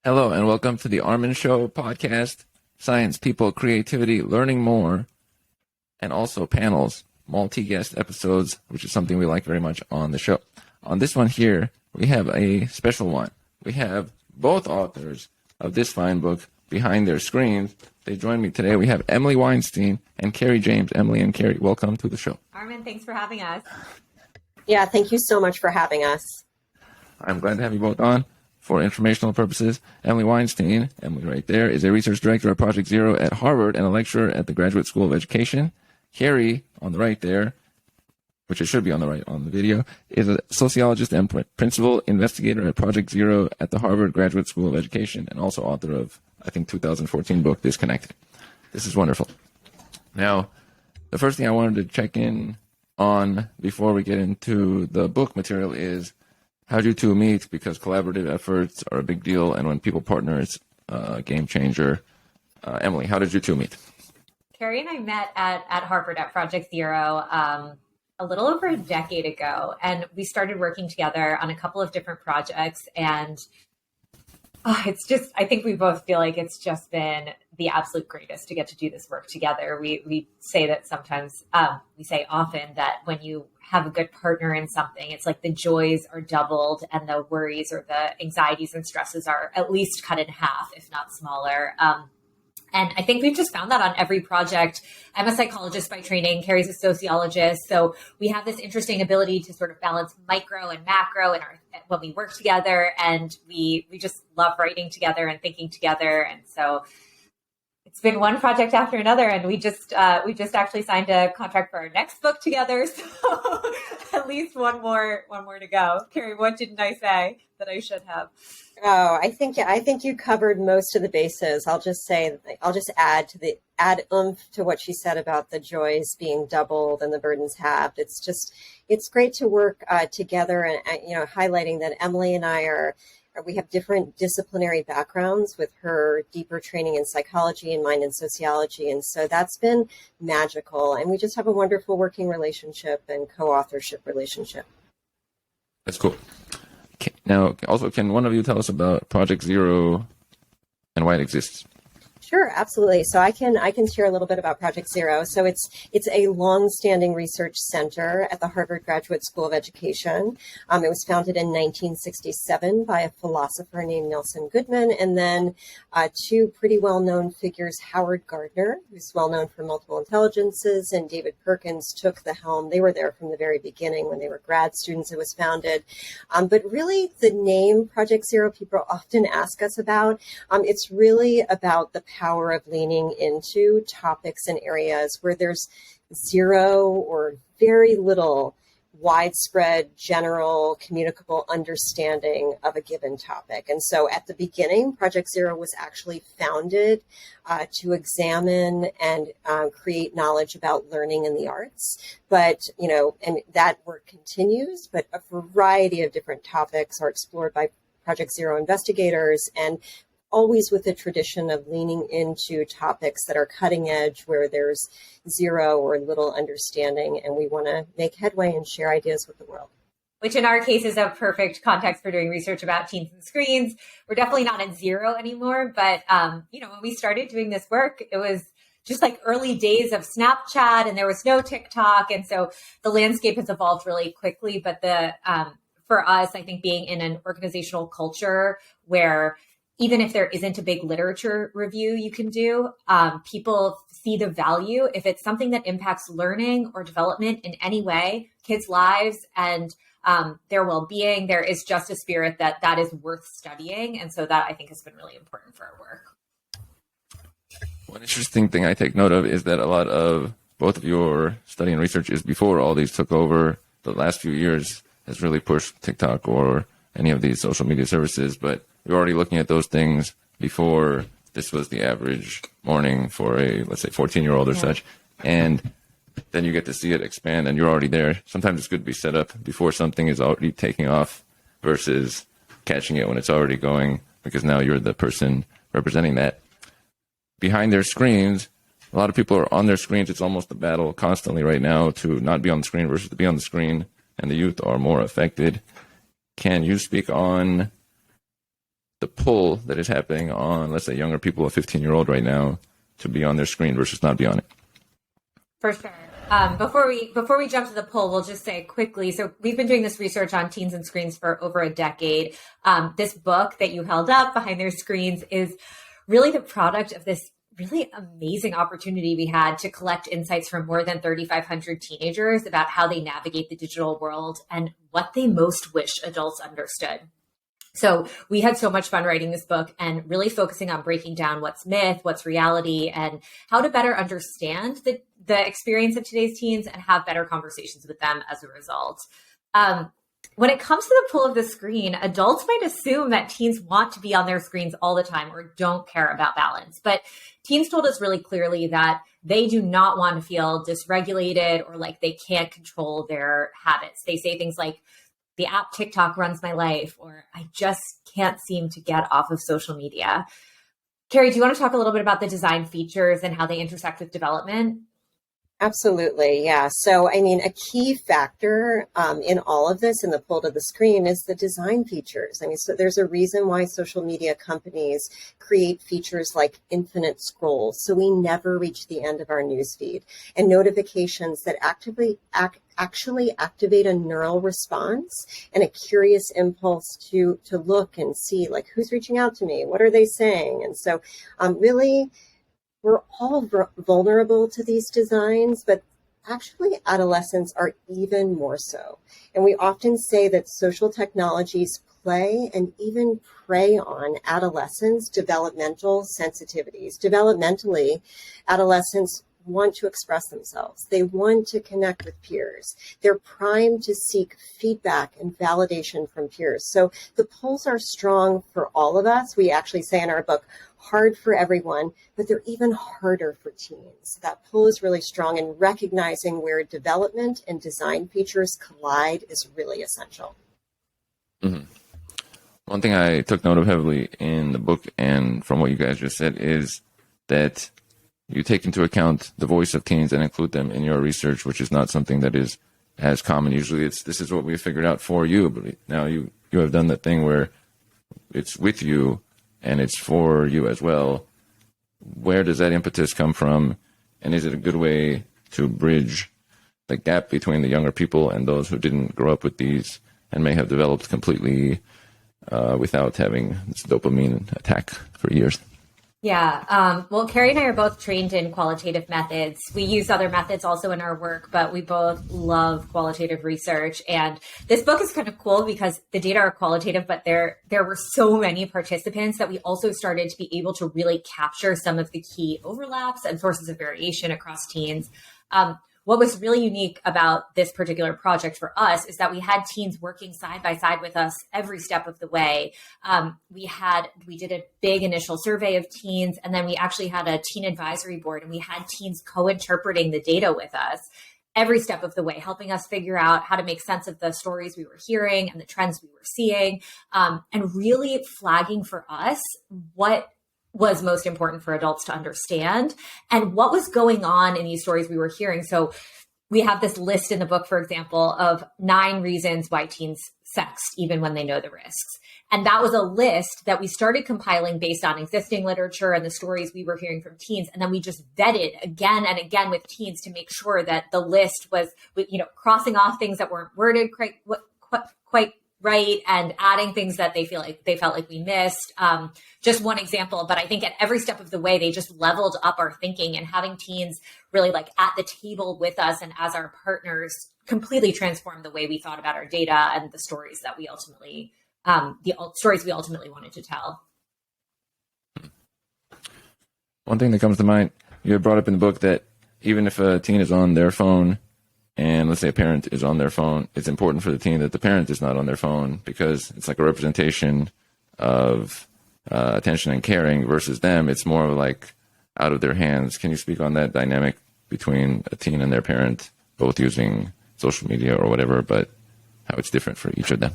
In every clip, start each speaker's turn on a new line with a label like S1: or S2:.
S1: Hello and welcome to the Armin Show podcast. Science, people, creativity, learning more, and also panels, multi-guest episodes, which is something we like very much on the show. On this one here, we have a special one. We have both authors of this fine book behind their screens. They join me today. We have Emily Weinstein and Carrie James. Emily and Carrie, welcome to the show.
S2: Armin, thanks for having us.
S3: Yeah, thank you so much for having us.
S1: I'm glad to have you both on. For informational purposes, Emily Weinstein, Emily right there, is a research director at Project Zero at Harvard and a lecturer at the Graduate School of Education. Carrie, on the right there, which it should be on the right on the video, is a sociologist and principal investigator at Project Zero at the Harvard Graduate School of Education and also author of, I think, 2014 book, Disconnected. This is wonderful. Now, the first thing I wanted to check in on before we get into the book material is, how'd you two meet? Because collaborative efforts are a big deal, and when people partner, it's a game changer. Emily, how did you two meet?
S2: Carrie and I met at Harvard at Project Zero a little over a decade ago, and we started working together on a couple of different projects. And it's just, I think we both feel like it's just been the absolute greatest to get to do this work together. We say that sometimes, we say often that when you have a good partner in something, it's like the joys are doubled and the worries or the anxieties and stresses are at least cut in half, if not smaller. And I think we've just found that on every project. I'm a psychologist by training. Carrie's a sociologist. So we have this interesting ability to sort of balance micro and macro when we work together. And we just love writing together and thinking together. And so it's been one project after another, and we just actually signed a contract for our next book together. So at least one more to go. Carrie, what didn't I say that I should have?
S3: Oh, I think you covered most of the bases. I'll just add oomph to what she said about the joys being doubled and the burdens halved. It's great to work together, and highlighting that Emily and I we have different disciplinary backgrounds, with her deeper training in psychology and mine in sociology. And so that's been magical. And we just have a wonderful working relationship and co-authorship relationship.
S1: That's cool. Now, also, can one of you tell us about Project Zero and why it exists?
S3: Sure, absolutely. So I can share a little bit about Project Zero. So it's a long-standing research center at the Harvard Graduate School of Education. It was founded in 1967 by a philosopher named Nelson Goodman, and then two pretty well-known figures, Howard Gardner, who's well-known for multiple intelligences, and David Perkins took the helm. They were there from the very beginning when they were grad students. It was founded. But really, the name Project Zero, people often ask us about. It's really about the power of leaning into topics and areas where there's zero or very little widespread, general, communicable understanding of a given topic. And so at the beginning, Project Zero was actually founded to examine and create knowledge about learning in the arts. But, and that work continues, but a variety of different topics are explored by Project Zero investigators, and always with a tradition of leaning into topics that are cutting edge, where there's zero or little understanding, and we want to make headway and share ideas with the world.
S2: Which in our case is a perfect context for doing research about teens and screens. We're definitely not at zero anymore, but when we started doing this work, it was just like early days of Snapchat, and there was no TikTok, and so the landscape has evolved really quickly. But for us, I think being in an organizational culture where even if there isn't a big literature review you can do, people see the value if it's something that impacts learning or development in any way, kids' lives and their well-being. There is just a spirit that is worth studying. And so that, I think, has been really important for our work.
S1: One interesting thing I take note of is that a lot of both of your study and research is before all these took over. The last few years has really pushed TikTok or any of these social media services, but we're already looking at those things before this was the average morning for a, let's say, 14-year-old or such. And then you get to see it expand, and you're already there. Sometimes it's good to be set up before something is already taking off versus catching it when it's already going, because now you're the person representing that. Behind their screens, a lot of people are on their screens. It's almost a battle constantly right now to not be on the screen versus to be on the screen, and the youth are more affected. Can you speak on the pull that is happening on, let's say, younger people, a 15-year-old right now, to be on their screen versus not be on it?
S2: For sure. Before we jump to the poll, we'll just say quickly. So we've been doing this research on teens and screens for over a decade. This book that you held up behind their screens is really the product of this really amazing opportunity we had to collect insights from more than 3,500 teenagers about how they navigate the digital world and what they most wish adults understood. So we had so much fun writing this book and really focusing on breaking down what's myth, what's reality, and how to better understand the experience of today's teens and have better conversations with them as a result. When it comes to the pull of the screen, adults might assume that teens want to be on their screens all the time or don't care about balance. But teens told us really clearly that they do not want to feel dysregulated or like they can't control their habits. They say things like, the app TikTok runs my life, or I just can't seem to get off of social media. Carrie, do you want to talk a little bit about the design features and how they intersect with development?
S3: Absolutely, yeah. So, I mean, a key factor in all of this, in the pull to the screen, is the design features. I mean, so there's a reason why social media companies create features like infinite scrolls, so we never reach the end of our newsfeed, and notifications that actually activate a neural response and a curious impulse to look and see, like, who's reaching out to me, what are they saying? And so, really, we're all vulnerable to these designs, but actually adolescents are even more so. And we often say that social technologies play and even prey on adolescents' developmental sensitivities. Developmentally, adolescents want to express themselves. They want to connect with peers. They're primed to seek feedback and validation from peers. So the pulls are strong for all of us. We actually say in our book, hard for everyone, but they're even harder for teens. That pull is really strong, and recognizing where development and design features collide is really essential.
S1: Mm-hmm. One thing I took note of heavily in the book and from what you guys just said is that you take into account the voice of teens and include them in your research, which is not something that is as common. Usually this is what we figured out for you, but now you have done that thing where it's with you and it's for you as well. Where does that impetus come from? And is it a good way to bridge the gap between the younger people and those who didn't grow up with these and may have developed completely without having this dopamine attack for years?
S2: Yeah. Well, Carrie and I are both trained in qualitative methods. We use other methods also in our work, but we both love qualitative research. And this book is kind of cool because the data are qualitative, but there were so many participants that we also started to be able to really capture some of the key overlaps and sources of variation across teens. What was really unique about this particular project for us is that we had teens working side by side with us every step of the way. We did a big initial survey of teens, and then we actually had a teen advisory board, and we had teens co-interpreting the data with us every step of the way, helping us figure out how to make sense of the stories we were hearing and the trends we were seeing, and really flagging for us what was most important for adults to understand and what was going on in these stories we were hearing. So we have this list in the book, for example, of 9 reasons why teens sext, even when they know the risks. And that was a list that we started compiling based on existing literature and the stories we were hearing from teens. And then we just vetted again and again with teens to make sure that the list was, crossing off things that weren't worded quite right and adding things that they felt like we missed. Just one example, but I think at every step of the way, they just leveled up our thinking, and having teens really like at the table with us and as our partners completely transformed the way we thought about our data and the stories that we ultimately wanted to tell.
S1: One thing that comes to mind, you had brought up in the book that even if a teen is on their phone, and let's say a parent is on their phone, it's important for the teen that the parent is not on their phone, because it's like a representation of attention and caring versus them. It's more like out of their hands. Can you speak on that dynamic between a teen and their parent, both using social media or whatever, but how it's different for each of them?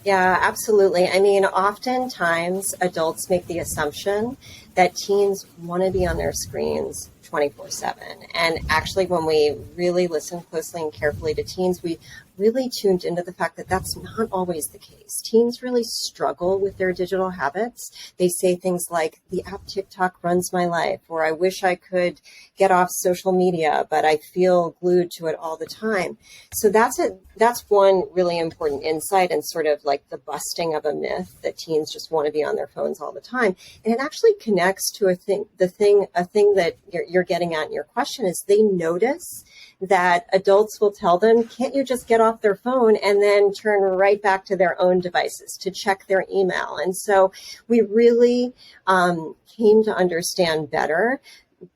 S3: Yeah, absolutely. I mean, oftentimes adults make the assumption that teens want to be on their screens 24/7. And actually, when we really listen closely and carefully to teens, we really tuned into the fact that that's not always the case. Teens really struggle with their digital habits. They say things like, the app TikTok runs my life, or I wish I could get off social media, but I feel glued to it all the time. So that's one really important insight, and sort of like the busting of a myth that teens just want to be on their phones all the time. And it actually connects to a thing that you're getting at in your question is they notice that adults will tell them, can't you just get off their phone, and then turn right back to their own devices to check their email. And so we really came to understand better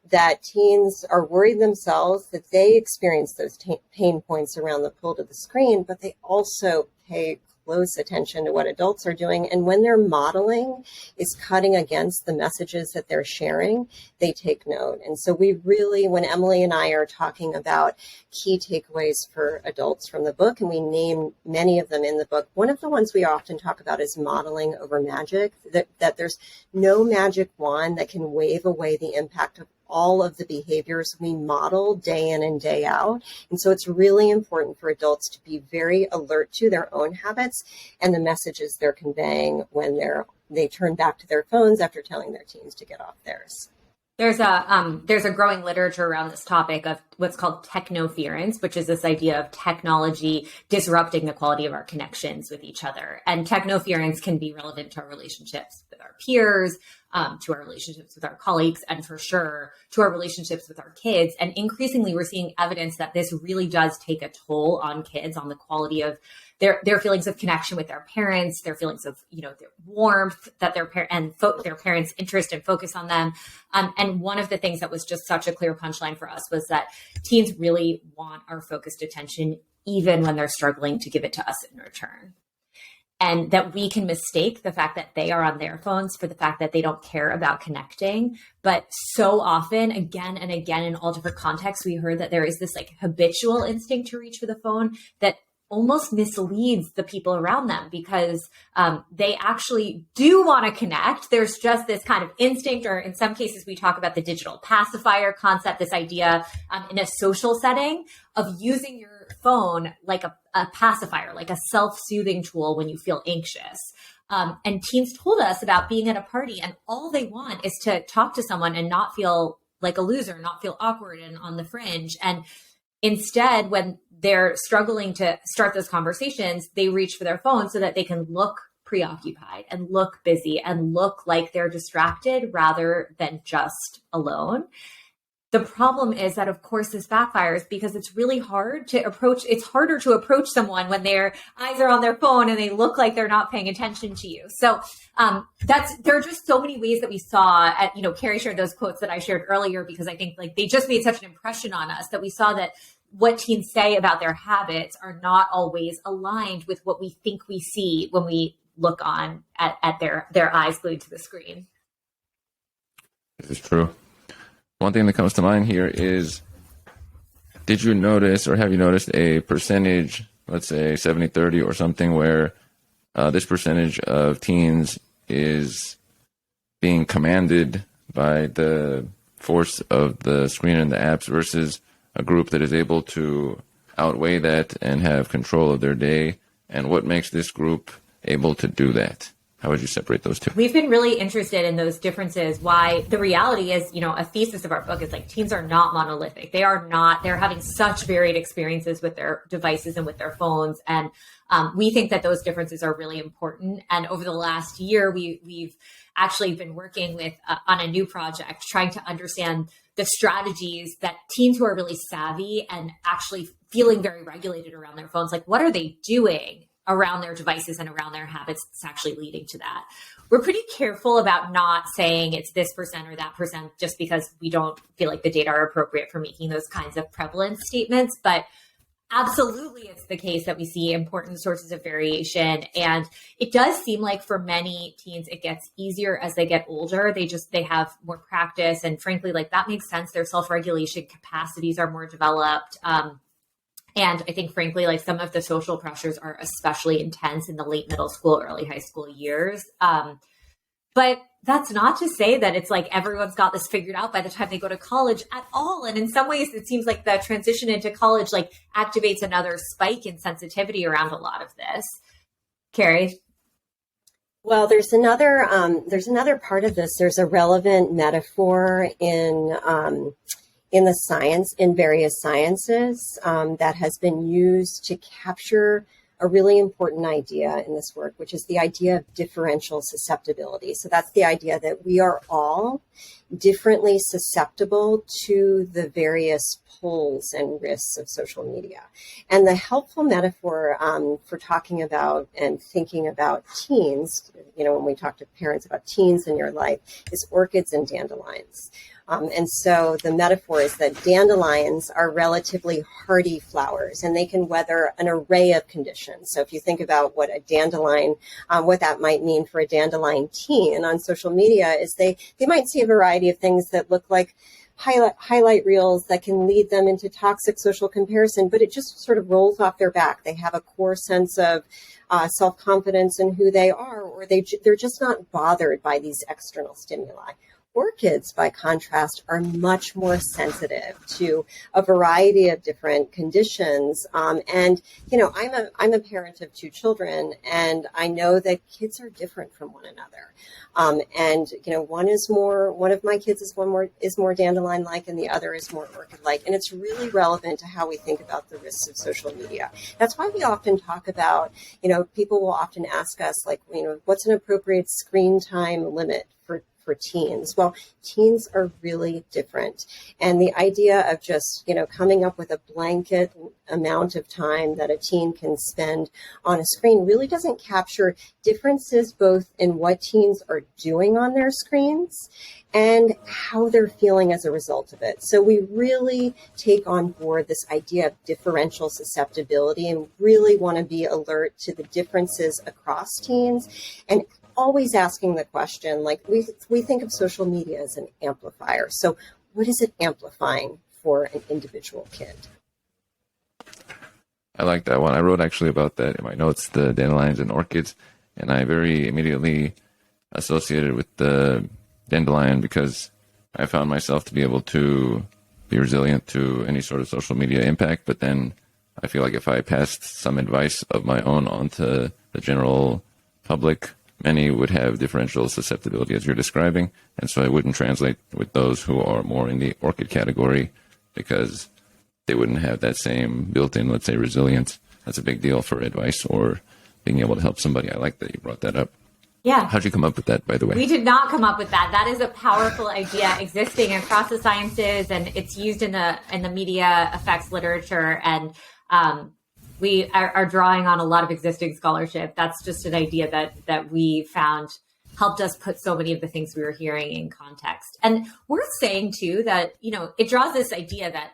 S3: that teens are worried themselves, that they experience those pain points around the pull to the screen, but they also pay close attention to what adults are doing. And when their modeling is cutting against the messages that they're sharing, they take note. And so we really, when Emily and I are talking about key takeaways for adults from the book, and we name many of them in the book, one of the ones we often talk about is modeling over magic, that there's no magic wand that can wave away the impact of all of the behaviors we model day in and day out. And so it's really important for adults to be very alert to their own habits and the messages they're conveying when they turn back to their phones after telling their teens to get off theirs.
S2: There's a growing literature around this topic of what's called technoference, which is this idea of technology disrupting the quality of our connections with each other. And technoference can be relevant to our relationships with our peers, to our relationships with our colleagues, and for sure to our relationships with our kids. And increasingly, we're seeing evidence that this really does take a toll on kids, on the quality of their feelings of connection with their parents, their feelings of, their warmth, that their parents' interest and focus on them. And one of the things that was just such a clear punchline for us was that teens really want our focused attention, even when they're struggling to give it to us in return. And that we can mistake the fact that they are on their phones for the fact that they don't care about connecting. But so often, again and again, in all different contexts, we heard that there is this like habitual instinct to reach for the phone that almost misleads the people around them, because they actually do want to connect. There's just this kind of instinct, or in some cases, we talk about the digital pacifier concept, this idea in a social setting of using your phone like a pacifier, like a self-soothing tool when you feel anxious. And teens told us about being at a party, and all they want is to talk to someone and not feel like a loser, not feel awkward and on the fringe. And instead, when they're struggling to start those conversations, they reach for their phone so that they can look preoccupied and look busy and look like they're distracted rather than just alone. The problem is that, of course, this backfires because it's really hard to approach. It's harder to approach someone when their eyes are on their phone and they look like they're not paying attention to you. So there are just so many ways that we saw. Carrie shared those quotes that I shared earlier because I think like they just made such an impression on us that we saw that what teens say about their habits are not always aligned with what we think we see when we look on at their eyes glued to the screen.
S1: This is true. One thing that comes to mind here is, did you notice, or have you noticed a percentage, let's say 70-30 or something, where this percentage of teens is being commanded by the force of the screen and the apps versus a group that is able to outweigh that and have control of their day? And what makes this group able to do that? How would you separate those two?
S2: We've been really interested in those differences. Why the reality is, a thesis of our book is like teens are not monolithic. They're having such varied experiences with their devices and with their phones. And we think that those differences are really important. And over the last year, we've actually been working with on a new project, trying to understand the strategies that teens who are really savvy and actually feeling very regulated around their phones, like what are they doing around their devices and around their habits that's actually leading to that. We're pretty careful about not saying it's this percent or that percent just because we don't feel like the data are appropriate for making those kinds of prevalence statements. But absolutely, it's the case that we see important sources of variation. And it does seem like for many teens, it gets easier as they get older. They have more practice. And frankly, like that makes sense. Their self-regulation capacities are more developed. And I think, frankly, like some of the social pressures are especially intense in the late middle school, early high school years. But that's not to say that it's like everyone's got this figured out by the time they go to college at all. And in some ways, it seems like the transition into college like activates another spike in sensitivity around a lot of this. Carrie?
S3: Well, there's another part of this. There's a relevant metaphor in the science, in various sciences, that has been used to capture a really important idea in this work, which is the idea of differential susceptibility. So that's the idea that we are all differently susceptible to the various pulls and risks of social media. And the helpful metaphor for talking about and thinking about teens, when we talk to parents about teens in your life, is orchids and dandelions. And so the metaphor is that dandelions are relatively hardy flowers, and they can weather an array of conditions. So if you think about what a dandelion, what that might mean for a dandelion teen on social media, is they might see a variety of things that look like highlight reels that can lead them into toxic social comparison, but it just sort of rolls off their back. They have a core sense of self-confidence in who they are, or they're just not bothered by these external stimuli. Orchids, by contrast, are much more sensitive to a variety of different conditions. And I'm a parent of two children, and I know that kids are different from one another. One of my kids is more dandelion-like, and the other is more orchid-like. And it's really relevant to how we think about the risks of social media. That's why we often talk about, people will often ask us, like, what's an appropriate screen time limit for teens? Well, teens are really different. And the idea of just, coming up with a blanket amount of time that a teen can spend on a screen really doesn't capture differences both in what teens are doing on their screens and how they're feeling as a result of it. So we really take on board this idea of differential susceptibility and really want to be alert to the differences across teens, and always asking the question, like we think of social media as an amplifier. So what is it amplifying for an individual kid?
S1: I like that one. I wrote actually about that in my notes, the dandelions and orchids, and I very immediately associated with the dandelion because I found myself to be able to be resilient to any sort of social media impact. But then I feel like if I passed some advice of my own onto the general public, many would have differential susceptibility as you're describing, and so it wouldn't translate with those who are more in the orchid category because they wouldn't have that same built-in, let's say, resilience. That's a big deal for advice or being able to help somebody. I like that you brought that up.
S2: Yeah.
S1: How'd you come up with that, by the way?
S2: We did not come up with that. That is a powerful idea existing across the sciences, and it's used in the media effects literature, and we are drawing on a lot of existing scholarship. That's just an idea that we found helped us put so many of the things we were hearing in context. And worth saying, too, that, it draws this idea that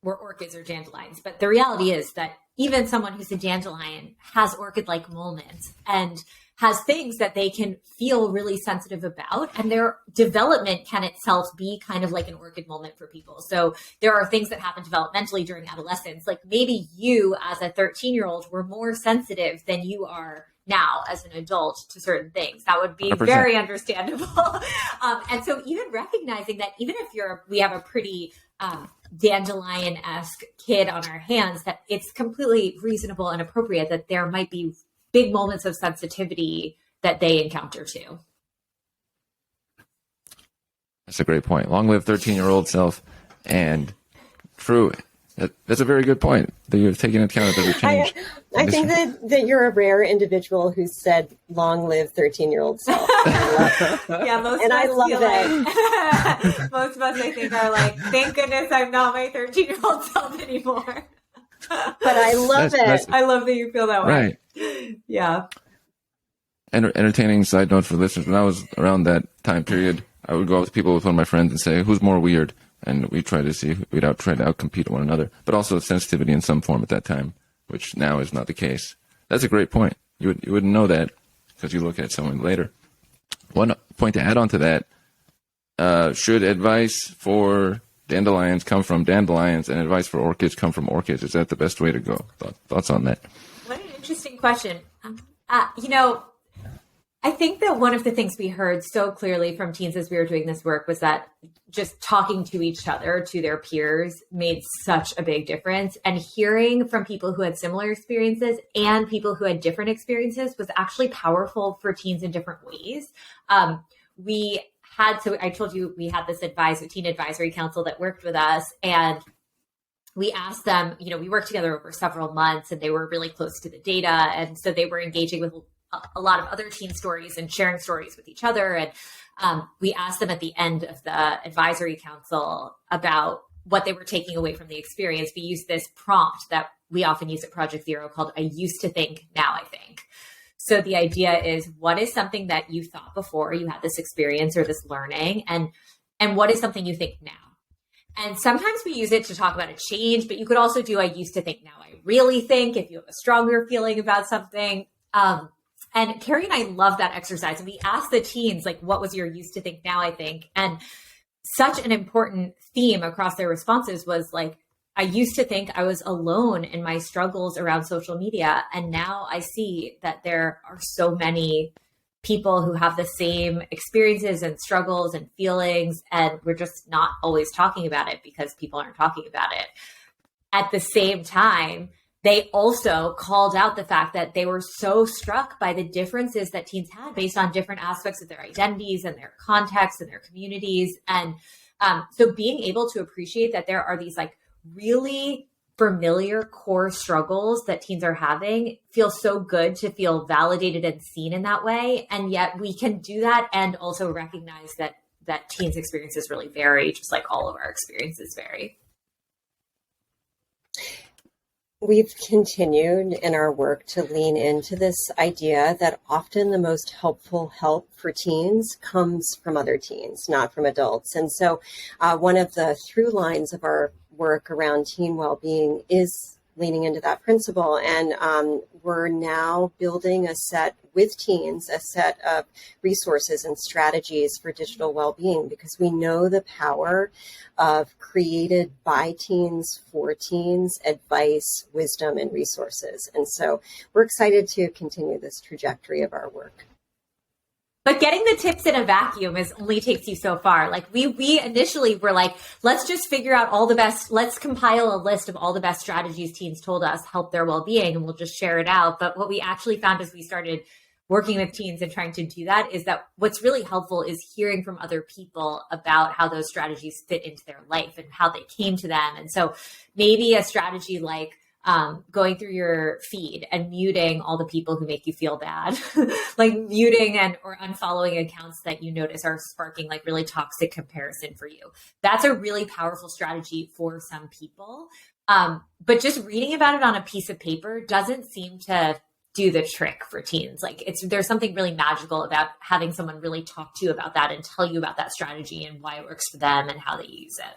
S2: we're orchids or dandelions. But the reality is that even someone who's a dandelion has orchid-like moments and has things that they can feel really sensitive about, and their development can itself be kind of like an orchid moment for people. So there are things that happen developmentally during adolescence. Like maybe you as a 13-year-old were more sensitive than you are now as an adult to certain things. That would be 100%. Very understandable. And so even recognizing that even if we have a pretty dandelion-esque kid on our hands, that it's completely reasonable and appropriate that there might be big moments of sensitivity that they encounter too.
S1: That's a great point. Long live 13-year-old self. And true. That's a very good point that you're taking into account of the change.
S3: I think that you're a rare individual who said long live 13-year-old self.
S2: Yeah, most
S3: and
S2: of us
S3: I love
S2: feel
S3: that.
S2: Like, most of us, I think, are like, thank goodness I'm not my 13-year-old self anymore.
S3: But I love it.
S2: I love that you feel that way.
S1: Right.
S2: Yeah.
S1: Entertaining side note for listeners. When I was around that time period, I would go out with people with one of my friends and say, who's more weird? And we'd try to see, try to outcompete one another, but also sensitivity in some form at that time, which now is not the case. That's a great point. You wouldn't know that because you look at someone later. One point to add on to that, should advice for dandelions come from dandelions and advice for orchids come from orchids? Is that the best way to go? Thoughts on that?
S2: What an interesting question. I think that one of the things we heard so clearly from teens as we were doing this work was that just talking to each other, to their peers, made such a big difference. And hearing from people who had similar experiences and people who had different experiences was actually powerful for teens in different ways. So I told you we had this teen advisory council that worked with us, and we asked them, we worked together over several months, and they were really close to the data. And so they were engaging with a lot of other teen stories and sharing stories with each other. And we asked them at the end of the advisory council about what they were taking away from the experience. We used this prompt that we often use at Project Zero called I used to think, now I think. So the idea is, what is something that you thought before you had this experience or this learning? And what is something you think now? And sometimes we use it to talk about a change, but you could also do I used to think, now I really think, if you have a stronger feeling about something. And Carrie and I love that exercise. And we asked the teens, like, what was your used to think, now I think? And such an important theme across their responses was like, I used to think I was alone in my struggles around social media. And now I see that there are so many people who have the same experiences and struggles and feelings. And we're just not always talking about it because people aren't talking about it. At the same time, they also called out the fact that they were so struck by the differences that teens had based on different aspects of their identities and their contexts and their communities. And so being able to appreciate that there are these like really familiar core struggles that teens are having feels so good to feel validated and seen in that way. And yet we can do that and also recognize that teens' experiences really vary, just like all of our experiences vary.
S3: We've continued in our work to lean into this idea that often the most helpful help for teens comes from other teens, not from adults. And so one of the through lines of our work around teen well-being is leaning into that principle. And we're now building a set of resources and strategies for digital well-being, because we know the power of created by teens for teens advice, wisdom, and resources. And so we're excited to continue this trajectory of our work.
S2: But getting the tips in a vacuum only takes you so far. Like we initially were like, let's just figure out let's compile a list of all the best strategies teens told us help their well-being, and we'll just share it out. But what we actually found as we started working with teens and trying to do that is that what's really helpful is hearing from other people about how those strategies fit into their life and how they came to them. And so maybe a strategy like going through your feed and muting all the people who make you feel bad, like muting or unfollowing accounts that you notice are sparking like really toxic comparison for you. That's a really powerful strategy for some people. But just reading about it on a piece of paper doesn't seem to do the trick for teens. Like there's something really magical about having someone really talk to you about that and tell you about that strategy and why it works for them and how they use it.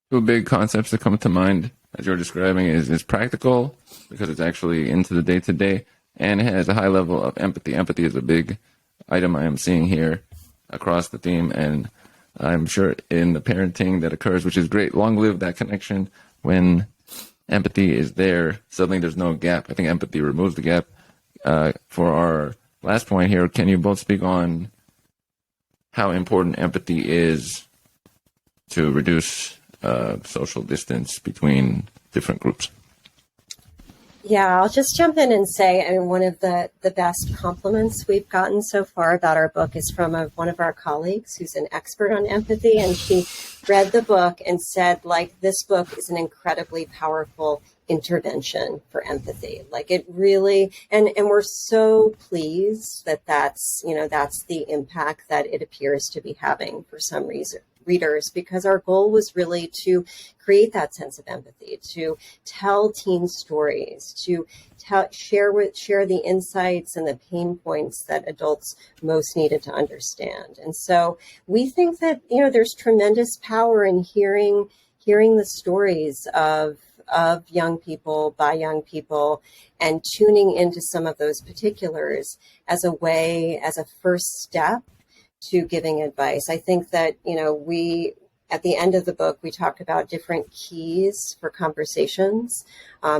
S1: Two big concepts that come to mind as you're describing is practical, because it's actually into the day-to-day, and it has a high level of empathy. Empathy is a big item I am seeing here across the theme, and I'm sure in the parenting that occurs, which is great. Long live that connection. When empathy is there, suddenly there's no gap. I think empathy removes the gap. For our last point here, can you both speak on how important empathy is to reduce social distance between different groups?
S3: Yeah, I'll just jump in and say, I mean, one of the best compliments we've gotten so far about our book is from one of our colleagues who's an expert on empathy. And she read the book and said, like, this book is an incredibly powerful intervention for empathy. Like it really, and we're so pleased that that's the impact that it appears to be having for some readers, because our goal was really to create that sense of empathy, to tell teen stories, to share the insights and the pain points that adults most needed to understand. And so we think that, there's tremendous power in hearing the stories of young people by young people and tuning into some of those particulars as a first step to giving advice. I think that, at the end of the book, we talk about different keys for conversations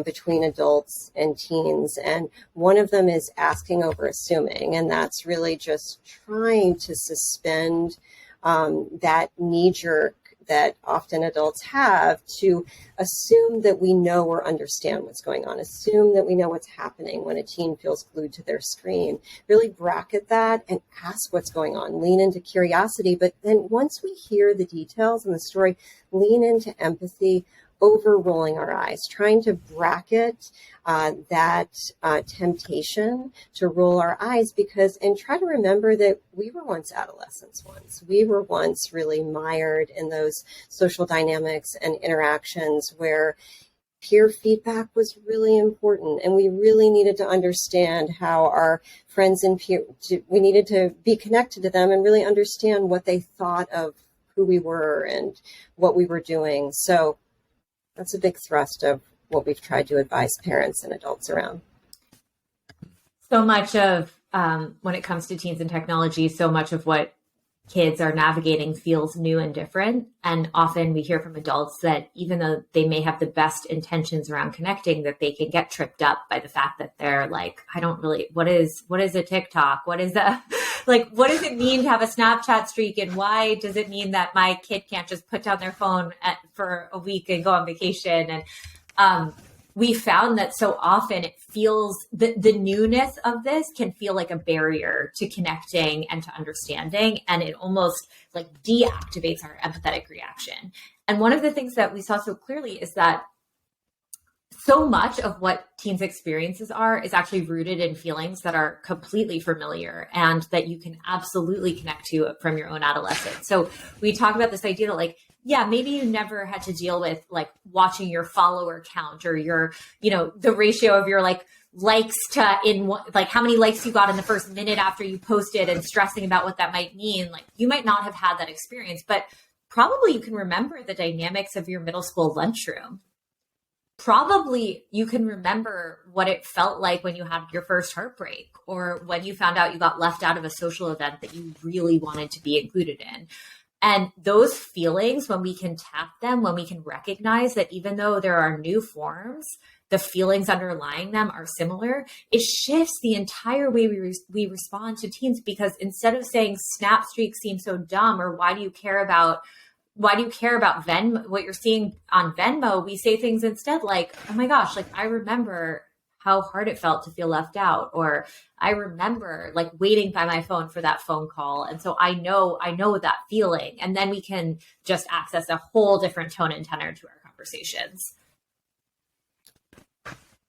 S3: between adults and teens. And one of them is asking over assuming. And that's really just trying to suspend that knee-jerk that often adults have to assume that we know or understand what's going on, assume that we know what's happening when a teen feels glued to their screen. Really bracket that and ask what's going on, lean into curiosity. But then once we hear the details in the story, lean into empathy, over rolling our eyes, trying to bracket that temptation to roll our eyes and try to remember that we were once adolescents once. We were once really mired in those social dynamics and interactions where peer feedback was really important. And we really needed to understand how our friends and we needed to be connected to them and really understand what they thought of who we were and what we were doing. So that's a big thrust of what we've tried to advise parents and adults around.
S2: So much of, when it comes to teens and technology, so much of what kids are navigating feels new and different. And often we hear from adults that even though they may have the best intentions around connecting, that they can get tripped up by the fact that they're like, what is a TikTok? What is that? Like, what does it mean to have a Snapchat streak? And why does it mean that my kid can't just put down their phone for a week and go on vacation? And we found that so often it feels the newness of this can feel like a barrier to connecting and to understanding. And it almost like deactivates our empathetic reaction. And one of the things that we saw so clearly is that so much of what teens' experiences are is actually rooted in feelings that are completely familiar and that you can absolutely connect to from your own adolescence. So we talk about this idea that like, yeah, maybe you never had to deal with like watching your follower count or your, the ratio of your likes to like how many likes you got in the first minute after you posted and stressing about what that might mean. Like you might not have had that experience, but probably you can remember the dynamics of your middle school lunchroom. Probably you can remember what it felt like when you had your first heartbreak or when you found out you got left out of a social event that you really wanted to be included in. And those feelings, when we can tap them, when we can recognize that even though there are new forms, the feelings underlying them are similar, it shifts the entire way we respond to teens, because instead of saying snap streaks seem so dumb or why do you care about Venmo, what you're seeing on Venmo, we say things instead like, oh my gosh, like I remember how hard it felt to feel left out, or I remember like waiting by my phone for that phone call. And so I know that feeling. And then we can just access a whole different tone and tenor to our conversations.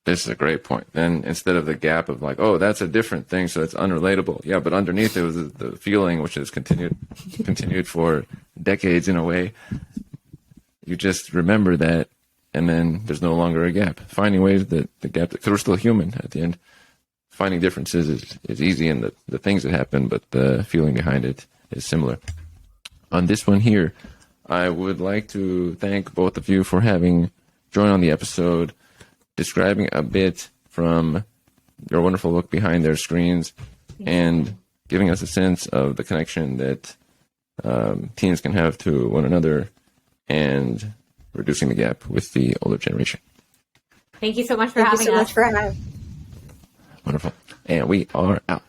S1: This is a great point. Then instead of the gap of like, oh, that's a different thing, so it's unrelatable. Yeah, but underneath it was the feeling, which has continued for decades in a way. You just remember that, and then there's no longer a gap. Finding ways that the gap, because we're still human at the end. Finding differences is easy in the things that happen, but the feeling behind it is similar. On this one here, I would like to thank both of you for having joined on the episode, describing a bit from your wonderful look behind their screens and giving us a sense of the connection that teens can have to one another and reducing the gap with the older generation.
S2: Thank you so much for having us.
S3: Thank you so much for having us.
S1: Wonderful. And we are out.